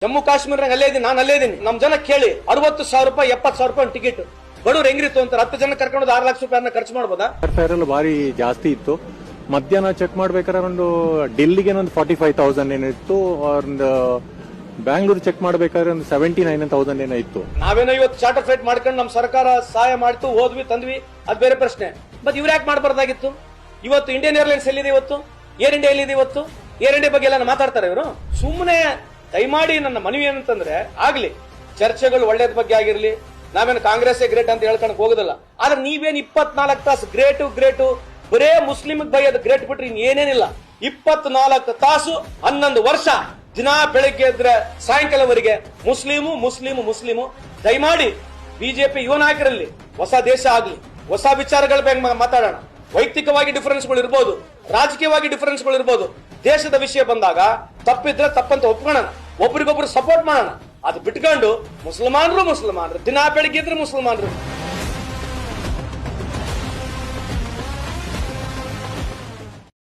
ಜಮ್ಮು ಕಾಶ್ಮೀರನಾಗ ಅಲ್ಲೇ ಇದೀನಿ, ನಾನು ಅಲ್ಲೇ ಇದೀನಿ. ನಮ್ ಜನ ಕೇಳಿ 60,000 ರೂಪಾಯಿ 70,000 ರೂಪಾಯಿ ಟಿಕೆಟ್ ಬಡವ್ರು ಹೆಂಗಿತ್ತು ಅಂತಾರೆ. 10 ಜನ ಕರ್ಕೊಂಡು 6 ಲಕ್ಷ ರೂಪಾಯಿ ಖರ್ಚು ಮಾಡಬಹುದಾ? ಫೇರ್ ಎಲ್ಲ ಭಾರಿ ಜಾಸ್ತಿ ಇತ್ತು. ಮಧ್ಯಾಹ್ನ ಚೆಕ್ ಮಾಡ್ಬೇಕಾದ್ರೆ ಒಂದು ಡೆಲ್ಲಿಗೆ ಒಂದು 45,000 ಏನಿತ್ತು, ಒಂದು ಬ್ಯಾಂಗ್ಳೂರ್ ಚೆಕ್ ಮಾಡ್ಬೇಕಾದ್ರೆ ಒಂದು 79,000 ಏನೋ ಇತ್ತು. ನಾವೇನೋ ಇವತ್ತು ಚಾರ್ಟರ್ ಫ್ಲೈಟ್ ಮಾಡ್ಕೊಂಡು ನಮ್ ಸರ್ಕಾರ ಸಹಾಯ ಮಾಡ್ತು, ಹೋದ್ವಿ ತಂದ್ವಿ, ಅದ್ ಬೇರೆ ಪ್ರಶ್ನೆ. ಬಟ್ ಇವ್ರು ಯಾಕೆ ಮಾಡಬಾರ್ದಾಗಿತ್ತು? ಇವತ್ತು ಇಂಡಿಯನ್ ಏರ್ಲೈನ್ಸ್ ಎಲ್ಲಿದೆ, ಇವತ್ತು ಏರ್ ಇಂಡಿಯಾ ಎಲ್ಲಿದೆ, ಇವತ್ತು ಏರ್ ಇಂಡಿಯಾ ಬಗ್ಗೆ ಎಲ್ಲ ಮಾತಾಡ್ತಾರೆ ಇವರು. ಸುಮ್ಮನೆ ದಯಮಾಡಿ ನನ್ನ ಮನವಿ ಏನಂತಂದ್ರೆ, ಆಗ್ಲಿ ಚರ್ಚೆಗಳು ಒಳ್ಳೇದ್ ಬಗ್ಗೆ ಆಗಿರ್ಲಿ, ನಾವೇನು ಕಾಂಗ್ರೆಸ್ ಗ್ರೇಟ್ ಅಂತ ಹೇಳ್ಕೊಂಡು ಹೋಗೋದಿಲ್ಲ. ಆದ್ರೆ ನೀವೇನ್ 24 ತಾಸು ಗ್ರೇಟು ಬರೇ ಮುಸ್ಲಿಂ ಬೈಯೋದು ಗ್ರೇಟ್ ಬಿಟ್ರೆ ಏನೇನಿಲ್ಲ. 24 ತಾಸು 11 ವರ್ಷ ದಿನ ಬೆಳಗ್ಗೆ ಇದ್ರೆ ಸಾಯಂಕಾಲವರೆಗೆ ಮುಸ್ಲಿಮು. ದಯಮಾಡಿ ಬಿಜೆಪಿ ಯುವ ನಾಯಕರಲ್ಲಿ ಹೊಸ ದೇಶ ಆಗ್ಲಿ, ಹೊಸ ವಿಚಾರಗಳ ಬಗ್ಗೆ ಮಾತಾಡೋಣ. ವೈಯಕ್ತಿಕವಾಗಿ ಡಿಫರೆನ್ಸ್ಗಳು ಇರ್ಬೋದು, ರಾಜಕೀಯವಾಗಿ ಡಿಫರೆನ್ಸ್ಗಳು ಇರ್ಬೋದು. ದೇಶದ ವಿಷಯ ಬಂದಾಗ ತಪ್ಪಿದ್ರೆ ತಪ್ಪಂತ ಒಪ್ಕೊಳ್ಳೋಣ, ಒಬ್ರಿಗೊಬ್ರು ಸಪೋರ್ಟ್ ಮಾಡೋಣ. ಅದು ಬಿಟ್ಕೊಂಡು ಮುಸಲ್ಮಾನರು ದಿನ ಬೆಳಗ್ಗೆ ಇದ್ರೆ ಮುಸಲ್ಮಾನರು